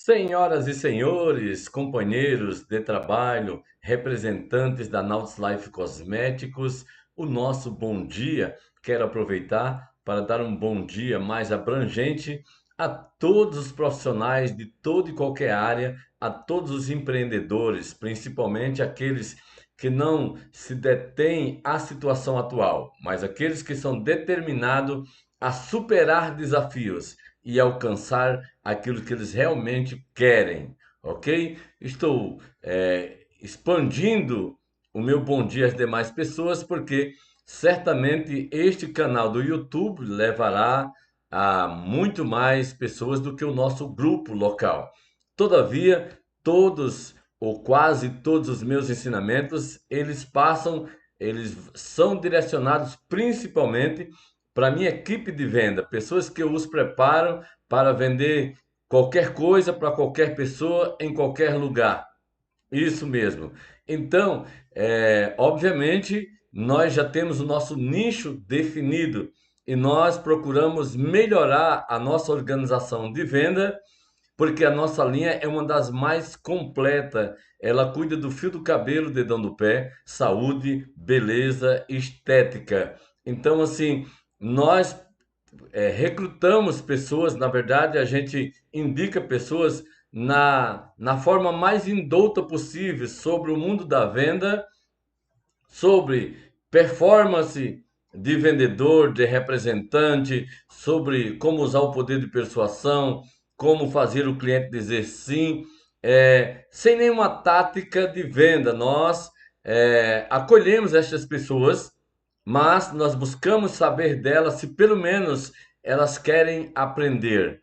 Senhoras e senhores, companheiros de trabalho, representantes da Nautilus Life Cosméticos, o nosso bom dia. Quero aproveitar para dar um bom dia mais abrangente a todos os profissionais de toda e qualquer área, a todos os empreendedores, principalmente aqueles que não se detêm à situação atual, mas aqueles que são determinados a superar desafios e alcançar aquilo que eles realmente querem, ok? Estou expandindo o meu bom dia às demais pessoas, porque certamente este canal do YouTube levará a muito mais pessoas do que o nosso grupo local. Todavia, todos ou quase todos os meus ensinamentos, eles são direcionados principalmente para minha equipe de venda, pessoas que eu os preparo para vender qualquer coisa para qualquer pessoa em qualquer lugar. Isso mesmo. Então, obviamente, nós já temos o nosso nicho definido e nós procuramos melhorar a nossa organização de venda, porque a nossa linha é uma das mais completa. Ela cuida do fio do cabelo, dedão do pé, saúde, beleza, estética. Então, assim, nós recrutamos pessoas, na verdade, a gente indica pessoas na forma mais indouta possível sobre o mundo da venda, sobre performance de vendedor, de representante, sobre como usar o poder de persuasão, como fazer o cliente dizer sim, sem nenhuma tática de venda. Nós acolhemos estas pessoas, mas nós buscamos saber delas se pelo menos elas querem aprender.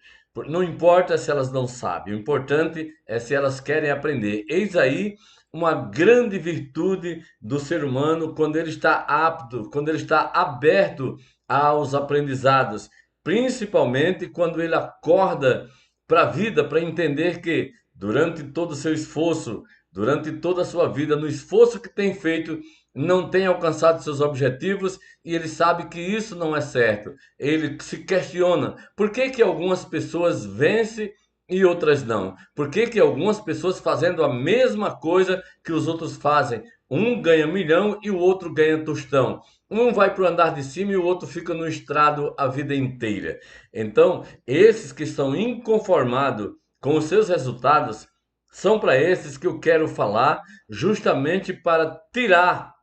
Não importa se elas não sabem, o importante é se elas querem aprender. Eis aí uma grande virtude do ser humano quando ele está apto, quando ele está aberto aos aprendizados, principalmente quando ele acorda para a vida, para entender que durante todo o seu esforço, durante toda a sua vida, no esforço que tem feito, não tem alcançado seus objetivos e ele sabe que isso não é certo. Ele se questiona por que que algumas pessoas vencem e outras não. Por que que algumas pessoas fazendo a mesma coisa que os outros fazem? Um ganha milhão e o outro ganha tostão. Um vai para o andar de cima e o outro fica no estrado a vida inteira. Então, esses que estão inconformados com os seus resultados, são para esses que eu quero falar, justamente para tirar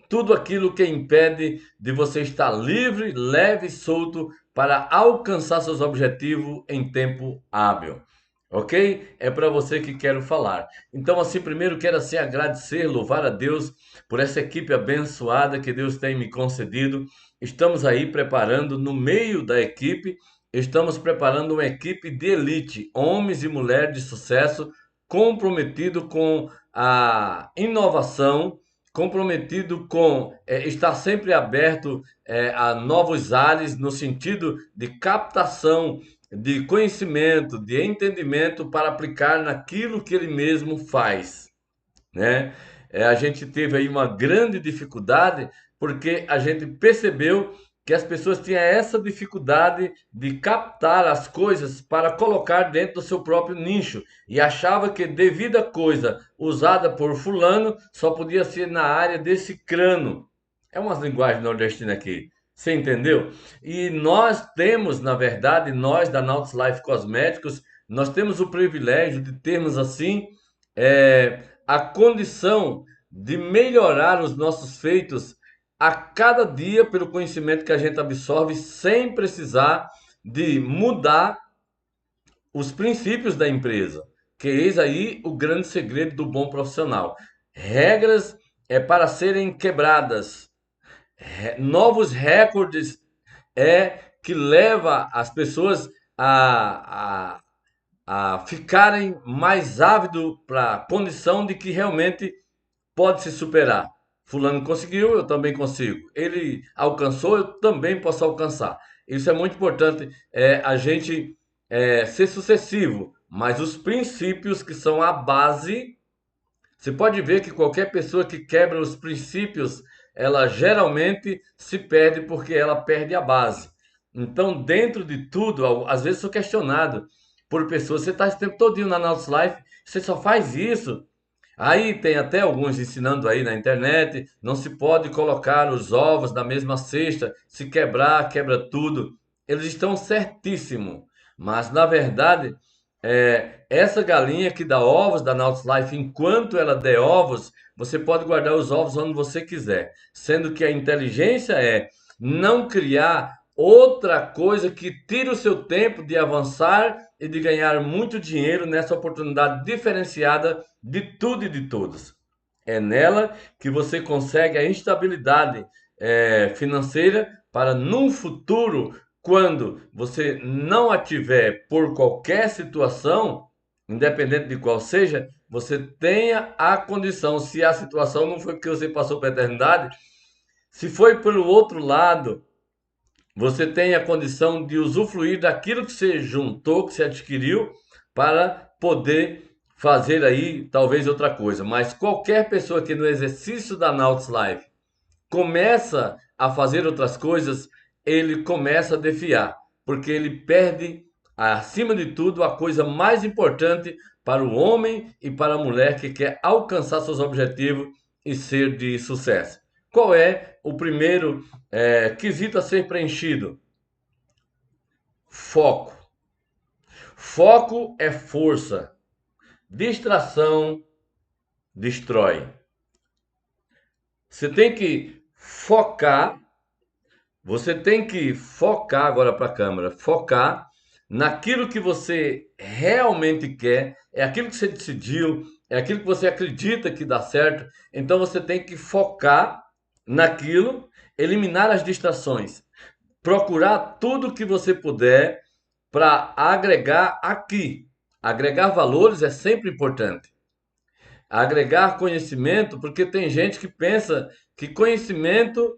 tudo aquilo que impede de você estar livre, leve e solto para alcançar seus objetivos em tempo hábil. Ok? É para você que quero falar. Então, assim, primeiro quero assim agradecer, louvar a Deus por essa equipe abençoada que Deus tem me concedido. Estamos aí preparando, no meio da equipe, estamos preparando uma equipe de elite, homens e mulheres de sucesso, comprometido com a inovação, comprometido com estar sempre aberto a novos ares no sentido de captação de conhecimento, de entendimento para aplicar naquilo que ele mesmo faz, né? A gente teve aí uma grande dificuldade porque a gente percebeu que as pessoas tinham essa dificuldade de captar as coisas para colocar dentro do seu próprio nicho e achava que devida coisa usada por fulano só podia ser na área desse crânio. É umas linguagens nordestinas aqui. Você entendeu? E nós temos, na verdade, nós da Nautilus Life Cosméticos, nós temos o privilégio de termos assim a condição de melhorar os nossos feitos a cada dia pelo conhecimento que a gente absorve, sem precisar de mudar os princípios da empresa. Que eis aí o grande segredo do bom profissional. Regras para serem quebradas, novos recordes que leva as pessoas a ficarem mais ávidos para a condição de que realmente pode se superar. Fulano conseguiu, eu também consigo. Ele alcançou, eu também posso alcançar. Isso é muito importante, a gente ser sucessivo, mas os princípios que são a base, você pode ver que qualquer pessoa que quebra os princípios, ela geralmente se perde porque ela perde a base. Então, dentro de tudo, às vezes sou questionado por pessoa. Você está esse tempo todinho na Nautilus Life, você só faz isso. Aí tem até alguns ensinando aí na internet, não se pode colocar os ovos na mesma cesta, se quebrar, quebra tudo. Eles estão certíssimo, mas na verdade, essa galinha que dá ovos da Nautilus Life, enquanto ela der ovos, você pode guardar os ovos onde você quiser, sendo que a inteligência é não criar outra coisa que tire o seu tempo de avançar e de ganhar muito dinheiro nessa oportunidade diferenciada de tudo e de todos. É nela que você consegue a instabilidade financeira para num futuro, quando você não a tiver por qualquer situação, independente de qual seja, você tenha a condição, se a situação não foi porque você passou para a eternidade, se foi pelo outro lado, você tem a condição de usufruir daquilo que você juntou, que você adquiriu, para poder fazer aí talvez outra coisa. Mas qualquer pessoa que no exercício da Nautilus Life começa a fazer outras coisas, ele começa a defiar, porque ele perde, acima de tudo, a coisa mais importante para o homem e para a mulher que quer alcançar seus objetivos e ser de sucesso. Qual é o primeiro quesito a ser preenchido? Foco. Foco é força. Distração destrói. Você tem que focar. Você tem que focar agora para a câmera. Focar naquilo que você realmente quer. É aquilo que você decidiu. É aquilo que você acredita que dá certo. Então você tem que focar naquilo. Eliminar as distrações. Procurar tudo que você puder para agregar aqui. Agregar valores é sempre importante. Agregar conhecimento, porque tem gente que pensa que conhecimento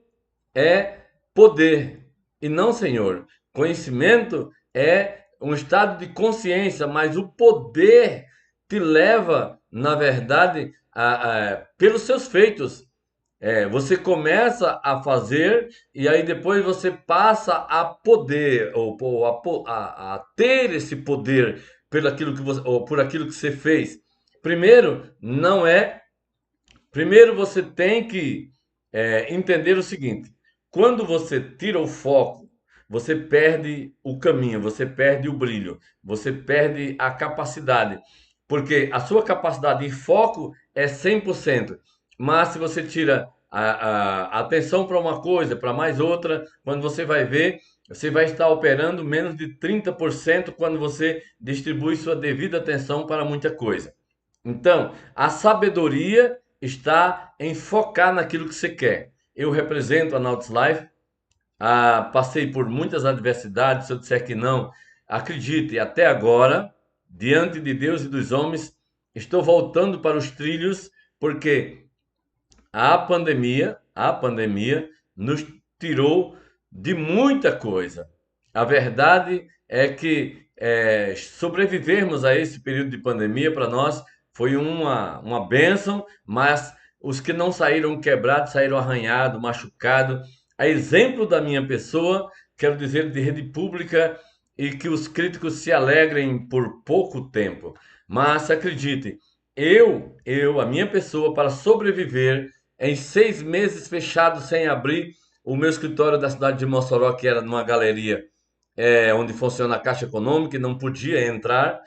é poder. E não, senhor. Conhecimento é um estado de consciência, mas o poder te leva, na verdade, pelos seus feitos. Você começa a fazer e aí depois você passa a poder ou a ter esse poder pelo aquilo que você, ou por aquilo que você fez. Primeiro, não é. Primeiro você tem que entender o seguinte: quando você tira o foco, você perde o caminho, você perde o brilho, você perde a capacidade, porque a sua capacidade de foco é 100%. Mas se você tira a atenção para uma coisa, para mais outra, quando você vai ver, você vai estar operando menos de 30% quando você distribui sua devida atenção para muita coisa. Então, a sabedoria está em focar naquilo que você quer. Eu represento a Nautilus Life, passei por muitas adversidades. Se eu disser que não, acredite, até agora, diante de Deus e dos homens, estou voltando para os trilhos, porque a pandemia nos tirou de muita coisa. A verdade é que sobrevivermos a esse período de pandemia para nós foi uma bênção, mas os que não saíram quebrados, saíram arranhados, machucados. A exemplo da minha pessoa, quero dizer de rede pública e que os críticos se alegrem por pouco tempo. Mas acredite, a minha pessoa, para sobreviver em 6 meses fechado sem abrir o meu escritório da cidade de Mossoró, que era numa galeria onde funciona a Caixa Econômica, e não podia entrar,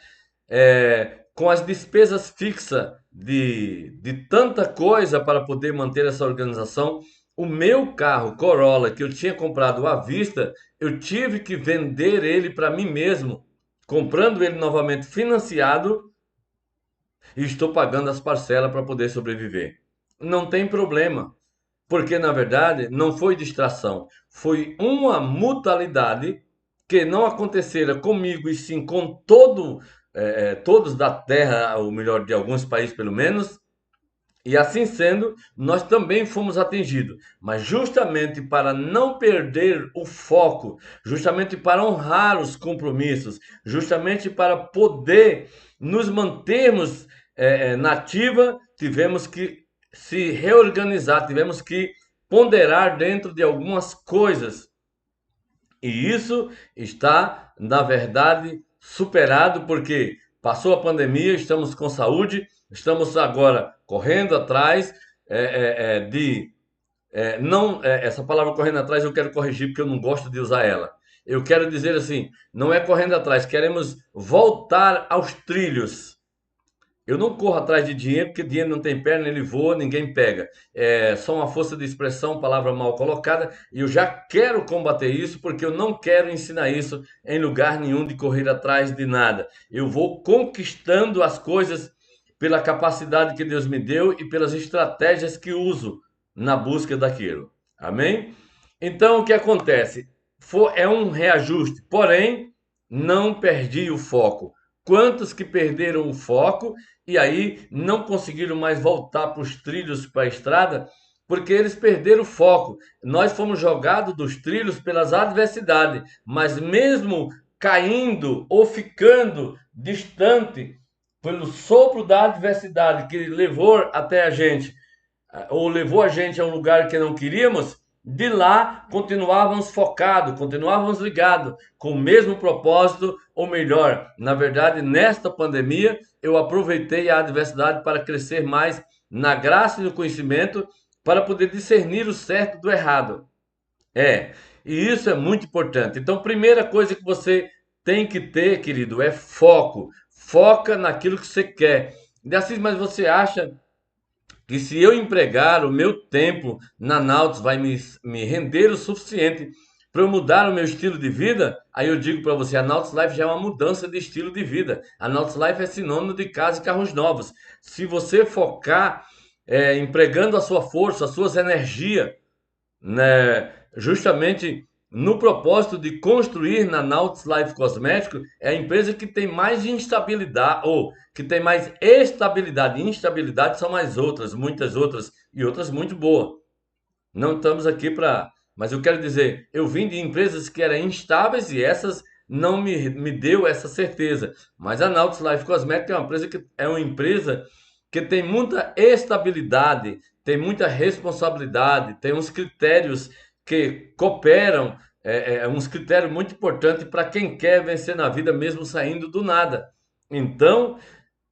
com as despesas fixas de tanta coisa para poder manter essa organização. O meu carro Corolla, que eu tinha comprado à vista, eu tive que vender ele para mim mesmo, comprando ele novamente financiado, e estou pagando as parcelas para poder sobreviver. Não tem problema, porque na verdade não foi distração, foi uma mutualidade que não acontecera comigo e sim com todos da Terra, ou melhor, de alguns países pelo menos. E assim sendo, nós também fomos atingidos, mas justamente para não perder o foco, justamente para honrar os compromissos, justamente para poder nos mantermos na ativa, tivemos que se reorganizar, tivemos que ponderar dentro de algumas coisas. E isso está, na verdade, superado porque passou a pandemia, estamos com saúde, estamos agora correndo atrás de não, essa palavra correndo atrás eu quero corrigir porque eu não gosto de usar ela. Eu quero dizer assim, não é correndo atrás, queremos voltar aos trilhos. Eu não corro atrás de dinheiro, porque dinheiro não tem perna, ele voa, ninguém pega. É só uma força de expressão, palavra mal colocada, e eu já quero combater isso, porque eu não quero ensinar isso em lugar nenhum de correr atrás de nada. Eu vou conquistando as coisas pela capacidade que Deus me deu e pelas estratégias que uso na busca daquilo. Amém? Então, o que acontece? É um reajuste, porém, não perdi o foco. Quantos que perderam o foco e aí não conseguiram mais voltar para os trilhos, para a estrada, porque eles perderam o foco. Nós fomos jogados dos trilhos pelas adversidades, mas mesmo caindo ou ficando distante pelo sopro da adversidade que levou até a gente, ou levou a gente a um lugar que não queríamos, de lá continuávamos focados, continuávamos ligados, com o mesmo propósito, ou melhor, na verdade, nesta pandemia, eu aproveitei a adversidade para crescer mais na graça e no conhecimento, para poder discernir o certo do errado. É, e isso é muito importante. Então, primeira coisa que você tem que ter, querido, é foco. Foca naquilo que você quer. E assim, mas você acha que se eu empregar o meu tempo na Nautilus vai me render o suficiente para eu mudar o meu estilo de vida, aí eu digo para você, a Nautilus Life já é uma mudança de estilo de vida. A Nautilus Life é sinônimo de casa e carros novos. Se você focar empregando a sua força, as suas energias, né, justamente no propósito de construir na Nautilus Life Cosmético, é a empresa que tem mais instabilidade, ou que tem mais estabilidade. Instabilidade são mais outras, muitas outras, e outras muito boas. Não estamos aqui para. Mas eu quero dizer, eu vim de empresas que eram instáveis e essas não me deu essa certeza. Mas a Nautilus Life Cosmética é uma empresa que tem muita estabilidade, tem muita responsabilidade, tem uns critérios que cooperam, uns critérios muito importantes para quem quer vencer na vida, mesmo saindo do nada. Então,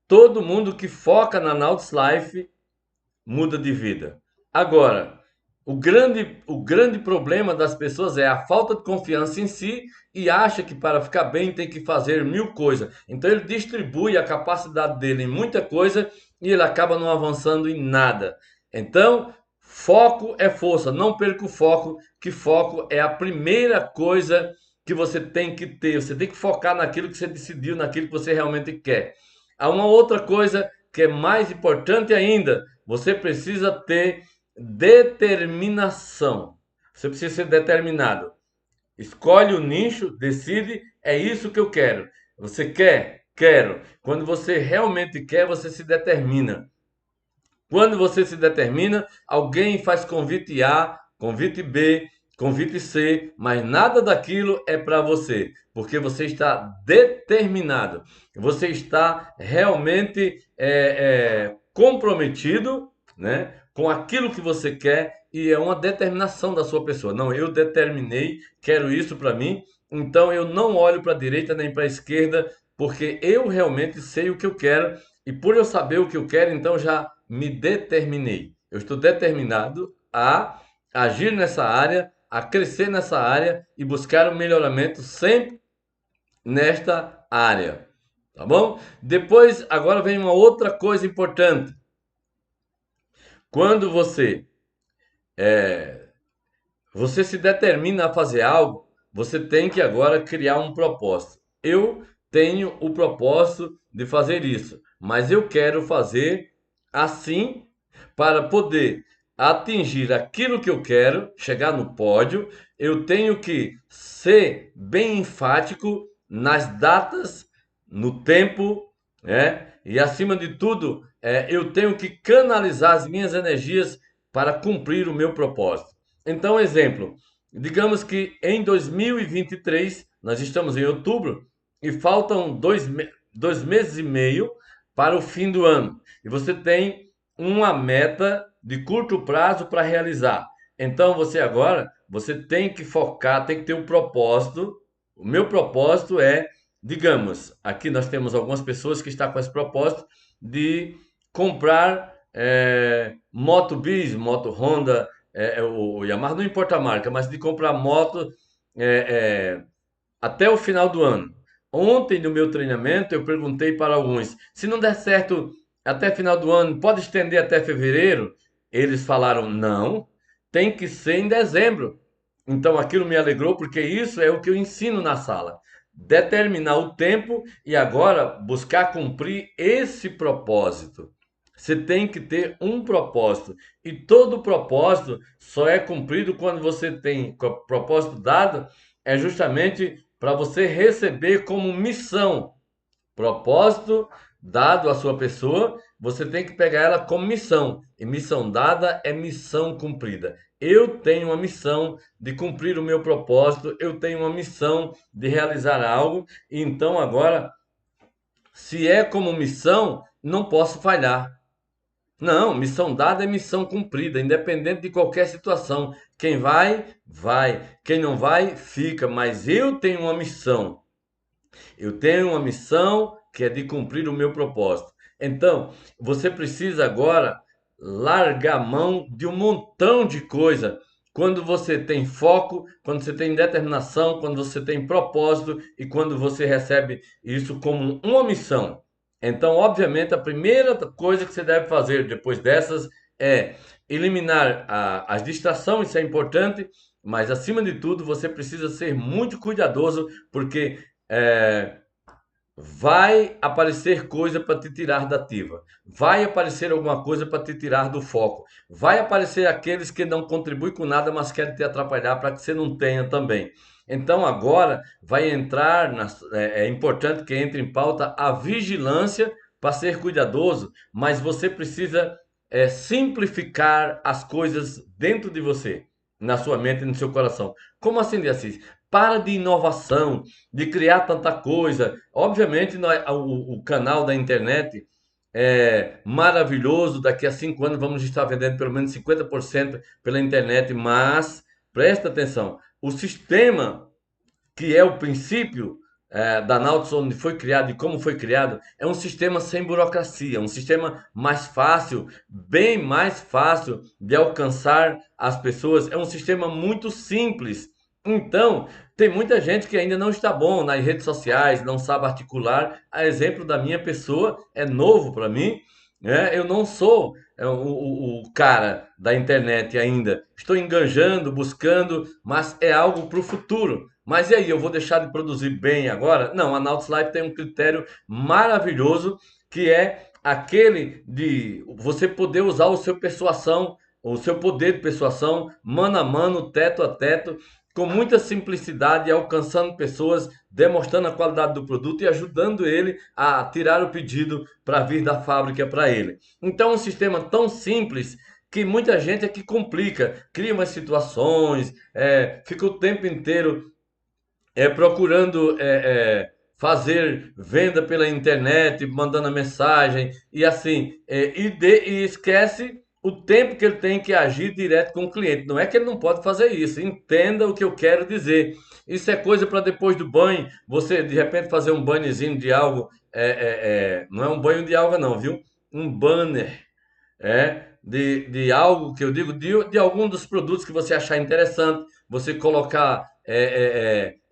todo mundo que foca na Nautilus Life muda de vida. Agora, o grande problema das pessoas é a falta de confiança em si e acha que para ficar bem tem que fazer mil coisas. Então ele distribui a capacidade dele em muita coisa e ele acaba não avançando em nada. Então, foco é força. Não perca o foco, que foco é a primeira coisa que você tem que ter. Você tem que focar naquilo que você decidiu, naquilo que você realmente quer. Há uma outra coisa que é mais importante ainda. Você precisa ter determinação. Você precisa ser determinado. Escolhe o nicho, decide, é isso que eu quero. Você quer? Quero. Quando você realmente quer, você se determina. Quando você se determina, alguém faz convite A, convite B, convite C, mas nada daquilo é para você, porque você está determinado, você está realmente comprometido, né, com aquilo que você quer e é uma determinação da sua pessoa. Não, eu determinei, quero isso para mim, então eu não olho para a direita nem para a esquerda, porque eu realmente sei o que eu quero e por eu saber o que eu quero, então já me determinei. Eu estou determinado a agir nessa área, a crescer nessa área e buscar um melhoramento sempre nesta área. Tá bom? Depois, agora vem uma outra coisa importante. Quando você se determina a fazer algo, você tem que agora criar um propósito. Eu tenho o propósito de fazer isso, mas eu quero fazer assim para poder atingir aquilo que eu quero, chegar no pódio. Eu tenho que ser bem enfático nas datas, no tempo, né? E acima de tudo, eu tenho que canalizar as minhas energias para cumprir o meu propósito. Então, exemplo, digamos que em 2023, nós estamos em outubro e faltam 2 meses e meio para o fim do ano. E você tem uma meta de curto prazo para realizar. Então, você tem que focar, tem que ter um propósito. O meu propósito é digamos, aqui nós temos algumas pessoas que estão com esse propósito de comprar moto bis, moto Honda, o Yamaha, não importa a marca, mas de comprar moto é, até o final do ano. Ontem, no meu treinamento, eu perguntei para alguns: se não der certo até final do ano, pode estender até fevereiro? Eles falaram: não, tem que ser em dezembro. Então aquilo me alegrou, porque isso é o que eu ensino na sala. Determinar o tempo e agora buscar cumprir esse propósito. Você tem que ter um propósito. E todo propósito só é cumprido quando você tem propósito dado, é justamente para você receber como missão. Propósito dado à sua pessoa, você tem que pegar ela como missão. E missão dada é missão cumprida. Eu tenho uma missão de cumprir o meu propósito, eu tenho uma missão de realizar algo, e então agora, se é como missão, não posso falhar. Não, missão dada é missão cumprida, independente de qualquer situação. Quem vai, vai. Quem não vai, fica. Mas eu tenho uma missão. Eu tenho uma missão que é de cumprir o meu propósito. Então, você precisa agora largar a mão de um montão de coisa. Quando você tem foco, quando você tem determinação, quando você tem propósito e quando você recebe isso como uma missão. Então, obviamente, a primeira coisa que você deve fazer depois dessas é eliminar as distrações, isso é importante, mas acima de tudo, você precisa ser muito cuidadoso, porque é, vai aparecer coisa para te tirar da ativa, vai aparecer alguma coisa para te tirar do foco, vai aparecer aqueles que não contribuem com nada, mas querem te atrapalhar para que você não tenha também. Então agora vai entrar, é importante que entre em pauta a vigilância para ser cuidadoso, mas você precisa simplificar as coisas dentro de você, na sua mente e no seu coração. Como assim, de Assis? Para de inovação, de criar tanta coisa. Obviamente, o canal da internet é maravilhoso. Daqui a 5 anos vamos estar vendendo pelo menos 50% pela internet. Mas presta atenção: o sistema que é o princípio da Nautilus, onde foi criado e como foi criado, é um sistema sem burocracia, um sistema mais fácil, bem mais fácil de alcançar as pessoas. É um sistema muito simples. Então, tem muita gente que ainda não está bom nas redes sociais, não sabe articular. A exemplo da minha pessoa, é novo para mim, né? Eu não sou o cara da internet ainda. Estou enganjando, buscando, mas é algo para o futuro. Mas e aí, eu vou deixar de produzir bem agora? Não, a Nautilus Life tem um critério maravilhoso, que é aquele de você poder usar o seu persuasão, o seu poder de persuasão, mano a mano, teto a teto, com muita simplicidade, alcançando pessoas, demonstrando a qualidade do produto e ajudando ele a tirar o pedido para vir da fábrica para ele. Então, é um sistema tão simples que muita gente é que complica, cria umas situações, fica o tempo inteiro procurando fazer venda pela internet, mandando a mensagem e assim, e esquece o tempo que ele tem que agir direto com o cliente. Não é que ele não pode fazer isso, entenda o que eu quero dizer. Isso é coisa para depois do banho, você de repente fazer um banhozinho de algo, não é um banho de alga não, viu? Um banner de algo que eu digo, de algum dos produtos que você achar interessante, você colocar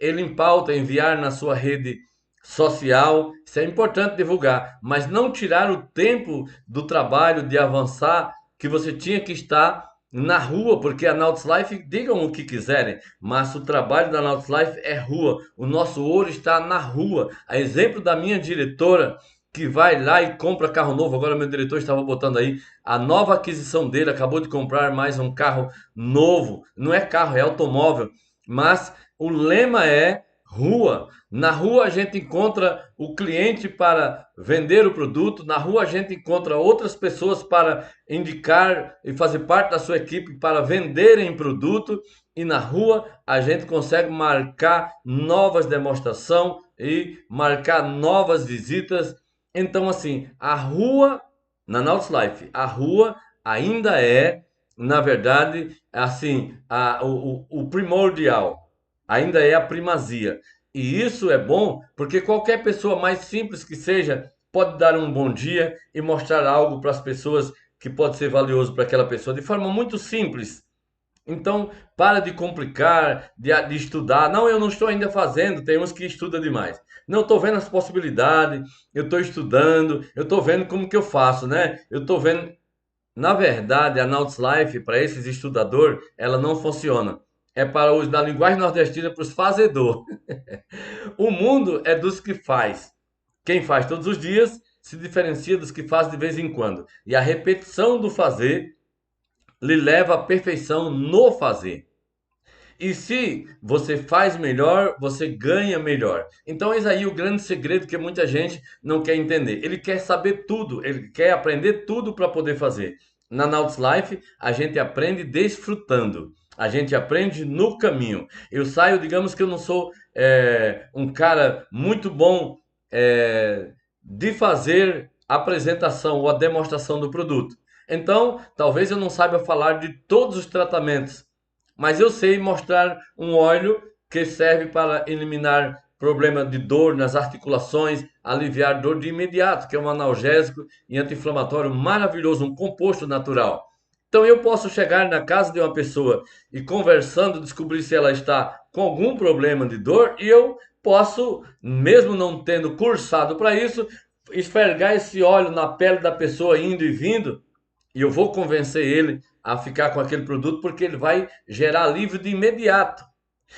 ele em pauta, enviar na sua rede social, isso é importante divulgar, mas não tirar o tempo do trabalho de avançar que você tinha que estar na rua, porque a Nautilus Life, digam o que quiserem, mas o trabalho da Nautilus Life é rua, o nosso ouro está na rua. A exemplo da minha diretora, que vai lá e compra carro novo. Agora meu diretor estava botando aí a nova aquisição dele, acabou de comprar mais um carro novo. Não é carro, é automóvel, mas o lema é rua. Na rua a gente encontra o cliente para vender o produto, na rua a gente encontra outras pessoas para indicar e fazer parte da sua equipe para venderem produto, e na rua a gente consegue marcar novas demonstrações e marcar novas visitas. Então, assim, a rua, na Nautilus Life, a rua ainda é, na verdade, assim, o primordial, ainda é a primazia. E isso é bom porque qualquer pessoa, mais simples que seja, pode dar um bom dia e mostrar algo para as pessoas que pode ser valioso para aquela pessoa de forma muito simples. Então, para de complicar, de estudar. Não, eu não estou ainda fazendo, tem uns que estudam demais. Não, estou vendo as possibilidades, eu estou estudando, eu estou vendo como que eu faço, né? Eu estou vendo. Na verdade, a Nautilus Life, para esses estudadores, ela não funciona. É para os da linguagem nordestina, para os fazedores. O mundo é dos que faz. Quem faz todos os dias se diferencia dos que faz de vez em quando. E a repetição do fazer lhe leva à perfeição no fazer. E se você faz melhor, você ganha melhor. Então, eis aí o grande segredo que muita gente não quer entender. Ele quer saber tudo, ele quer aprender tudo para poder fazer. Na Nautilus Life, a gente aprende desfrutando. A gente aprende no caminho. Eu saio, digamos que eu não sou um cara muito bom de fazer a apresentação ou a demonstração do produto. Então, talvez eu não saiba falar de todos os tratamentos, mas eu sei mostrar um óleo que serve para eliminar problema de dor nas articulações, aliviar dor de imediato, que é um analgésico e anti-inflamatório maravilhoso, um composto natural. Então eu posso chegar na casa de uma pessoa e conversando descobrir se ela está com algum problema de dor e eu posso, mesmo não tendo cursado para isso, esfregar esse óleo na pele da pessoa indo e vindo e eu vou convencer ele a ficar com aquele produto porque ele vai gerar alívio de imediato.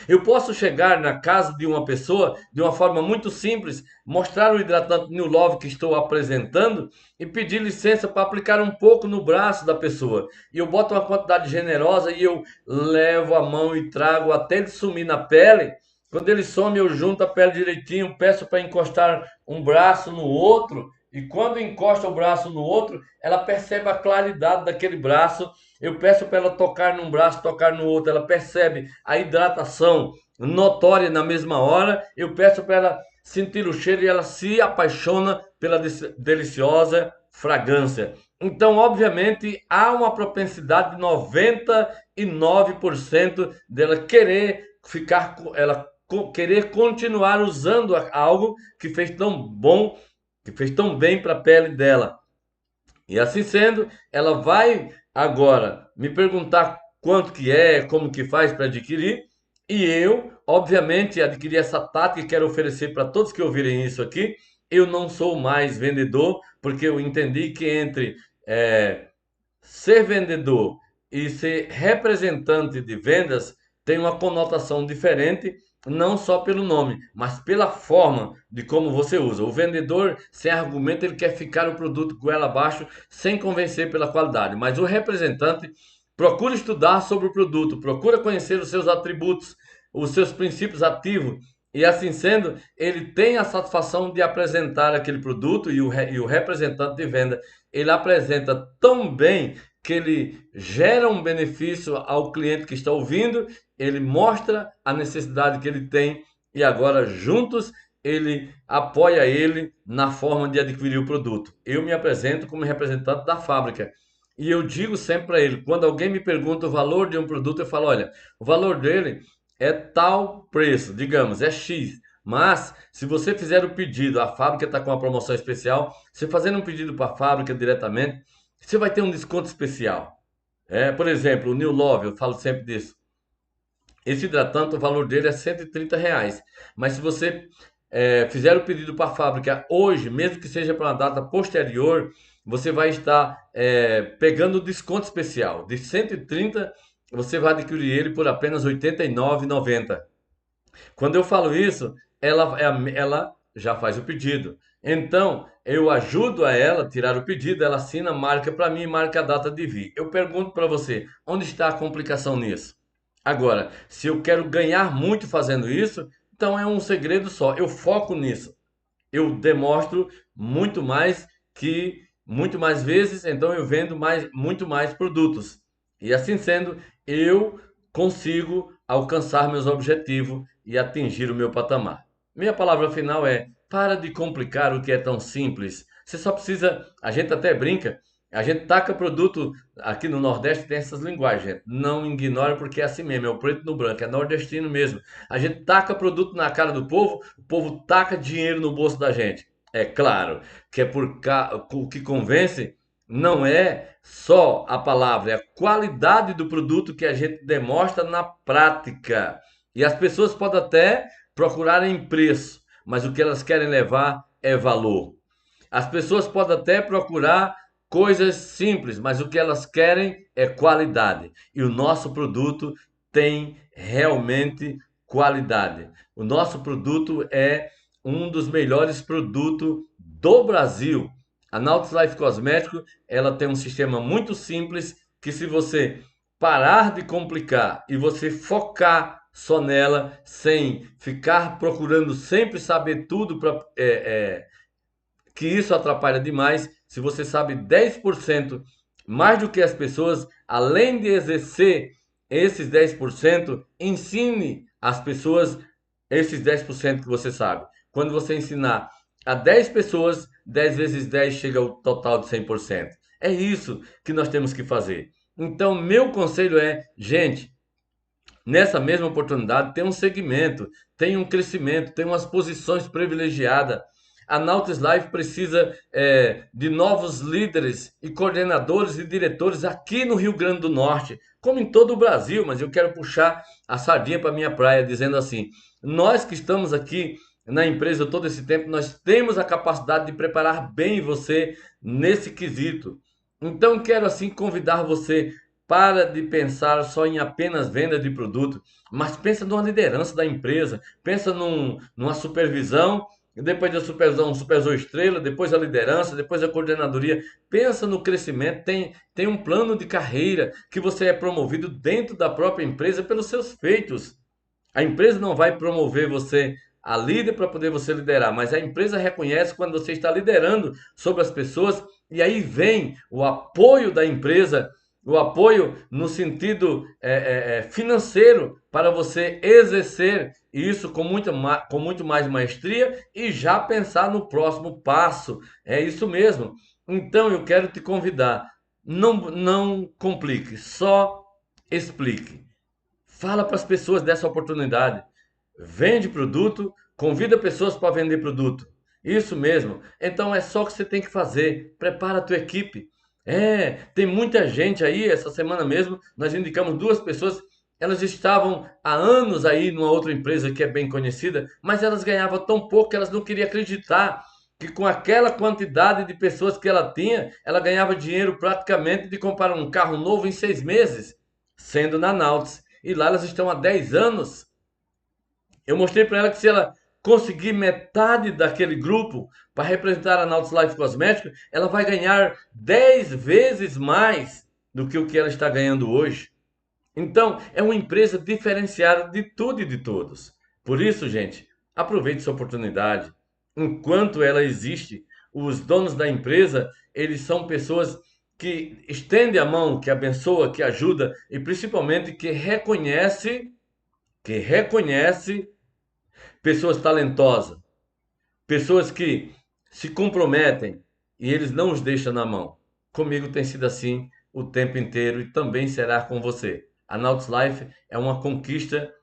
Eu posso chegar na casa de uma pessoa de uma forma muito simples, mostrar o hidratante New Love que estou apresentando e pedir licença para aplicar um pouco no braço da pessoa. E eu boto uma quantidade generosa e eu levo a mão e trago até ele sumir na pele. Quando ele some, eu junto a pele direitinho, peço para encostar um braço no outro. E quando encosta o braço no outro, ela percebe a claridade daquele braço. Eu peço para ela tocar num braço, tocar no outro. Ela percebe a hidratação notória na mesma hora. Eu peço para ela sentir o cheiro e ela se apaixona pela deliciosa fragrância. Então, obviamente, há uma propensidade de 99% dela querer ficar, ela querer continuar usando algo que fez tão bom, que fez tão bem para a pele dela. E assim sendo, ela vai agora me perguntar quanto que é, como que faz para adquirir, e eu, obviamente, adquiri essa tática e quero oferecer para todos que ouvirem isso aqui. Eu não sou mais vendedor, porque eu entendi que entre é, ser vendedor e ser representante de vendas tem uma conotação diferente, não só pelo nome, mas pela forma de como você usa. O vendedor, sem argumento, ele quer ficar o produto goela abaixo sem convencer pela qualidade, mas o representante procura estudar sobre o produto, procura conhecer os seus atributos, os seus princípios ativos. E assim sendo, ele tem a satisfação de apresentar aquele produto e o representante de venda, ele apresenta tão bem que ele gera um benefício ao cliente que está ouvindo, ele mostra a necessidade que ele tem e agora juntos ele apoia ele na forma de adquirir o produto. Eu me apresento como representante da fábrica e eu digo sempre para ele, quando alguém me pergunta o valor de um produto, eu falo, olha, o valor dele é tal preço, digamos, é X. Mas, se você fizer o pedido, a fábrica está com uma promoção especial, você fazendo um pedido para a fábrica diretamente, você vai ter um desconto especial. Por exemplo, o New Love, eu falo sempre disso. Esse hidratante, o valor dele é R$ 130. Mas se você fizer o pedido para a fábrica hoje, mesmo que seja para uma data posterior, você vai estar pegando o desconto especial. De 130, você vai adquirir ele por apenas R$ 89,90. Quando eu falo isso, ela já faz o pedido. Então, eu ajudo a ela a tirar o pedido, ela assina, marca para mim, marca a data de vir. Eu pergunto para você, onde está a complicação nisso? Agora, se eu quero ganhar muito fazendo isso, então é um segredo só. Eu foco nisso. Eu demonstro muito mais vezes, então eu vendo muito mais produtos. E assim sendo, eu consigo alcançar meus objetivos e atingir o meu patamar. Minha palavra final é: para de complicar o que é tão simples. Você só precisa, a gente até brinca, A gente taca produto, aqui no Nordeste tem essas linguagens, gente. Não ignora porque é assim mesmo, é o preto no branco, é nordestino mesmo. A gente taca produto na cara do povo, o povo taca dinheiro no bolso da gente. É claro que é o que convence não é só a palavra, é a qualidade do produto que a gente demonstra na prática. E as pessoas podem até procurarem preço, mas o que elas querem levar é valor. As pessoas podem até procurar coisas simples, mas o que elas querem é qualidade. E o nosso produto tem realmente qualidade. O nosso produto é um dos melhores produtos do Brasil. A Nautilus Life Cosmético, ela tem um sistema muito simples que se você parar de complicar e você focar só nela, sem ficar procurando sempre saber tudo para que isso atrapalha demais. Se você sabe 10% mais do que as pessoas, além de exercer esses 10%, ensine as pessoas esses 10% que você sabe. Quando você ensinar a 10 pessoas, 10 vezes 10 chega ao total de 100%. É isso que nós temos que fazer. Então, meu conselho é, gente, nessa mesma oportunidade tem um segmento, tem um crescimento, tem umas posições privilegiadas. A Nautilus Life precisa de novos líderes e coordenadores e diretores aqui no Rio Grande do Norte, como em todo o Brasil, mas eu quero puxar a sardinha para minha praia, dizendo assim: nós que estamos aqui na empresa todo esse tempo, nós temos a capacidade de preparar bem você nesse quesito. Então quero assim convidar você para de pensar só em apenas venda de produto, mas pensa numa liderança da empresa, pensa numa supervisão, e depois da supervisão, um supervisor estrela, depois a liderança, depois a coordenadoria. Pensa no crescimento, tem um plano de carreira que você é promovido dentro da própria empresa pelos seus feitos. A empresa não vai promover você a líder para poder você liderar, mas a empresa reconhece quando você está liderando sobre as pessoas e aí vem o apoio da empresa, o apoio no sentido financeiro para você exercer isso com muito mais maestria e já pensar no próximo passo. É isso mesmo. Então eu quero te convidar. Não complique, só explique. Fala para as pessoas dessa oportunidade. Vende produto, convida pessoas para vender produto. Isso mesmo. Então é só o que você tem que fazer. Prepara a tua equipe. Tem muita gente aí, essa semana mesmo, nós indicamos duas pessoas, elas estavam há anos aí numa outra empresa que é bem conhecida, mas elas ganhavam tão pouco que elas não queriam acreditar que com aquela quantidade de pessoas que ela tinha, ela ganhava dinheiro praticamente de comprar um carro novo em 6 meses, sendo na Nautilus. E lá elas estão há 10 anos. Eu mostrei para ela que se ela conseguir metade daquele grupo para representar a Nautilus Life Cosmético, ela vai ganhar 10 vezes mais do que o que ela está ganhando hoje. Então, é uma empresa diferenciada de tudo e de todos. Por isso, gente, aproveite essa oportunidade. Enquanto ela existe, os donos da empresa, eles são pessoas que estendem a mão, que abençoa, que ajuda e principalmente que reconhece pessoas talentosas, pessoas que se comprometem e eles não os deixam na mão. Comigo tem sido assim o tempo inteiro e também será com você. A Nautilus Life é uma conquista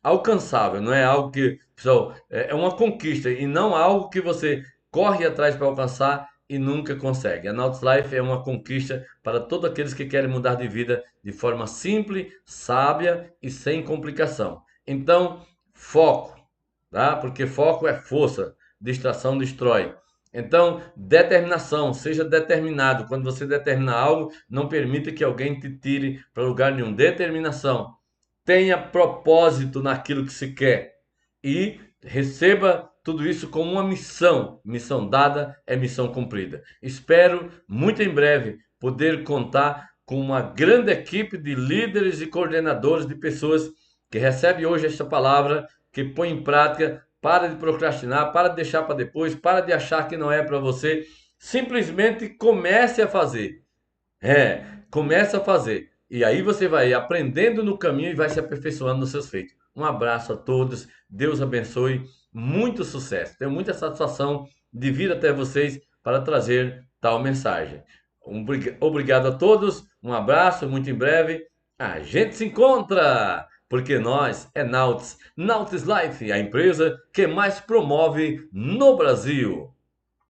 alcançável, não é algo que, pessoal, é uma conquista e não algo que você corre atrás para alcançar e nunca consegue. A Nautilus Life é uma conquista para todos aqueles que querem mudar de vida de forma simples, sábia e sem complicação. Então, foco, tá? Porque foco é força, distração destrói. Então, determinação, seja determinado. Quando você determina algo, não permita que alguém te tire para lugar nenhum. Determinação. Tenha propósito naquilo que se quer e receba tudo isso como uma missão. Missão dada é missão cumprida. Espero muito em breve poder contar com uma grande equipe de líderes e coordenadores de pessoas que recebem hoje esta palavra, que põe em prática. Para de procrastinar, para de deixar para depois, para de achar que não é para você. Simplesmente comece a fazer. Comece a fazer. E aí você vai aprendendo no caminho e vai se aperfeiçoando nos seus feitos. Um abraço a todos. Deus abençoe. Muito sucesso. Tenho muita satisfação de vir até vocês para trazer tal mensagem. Obrigado a todos, um abraço, muito em breve. A gente se encontra, porque nós é Nautis, Nautis Life, a empresa que mais promove no Brasil.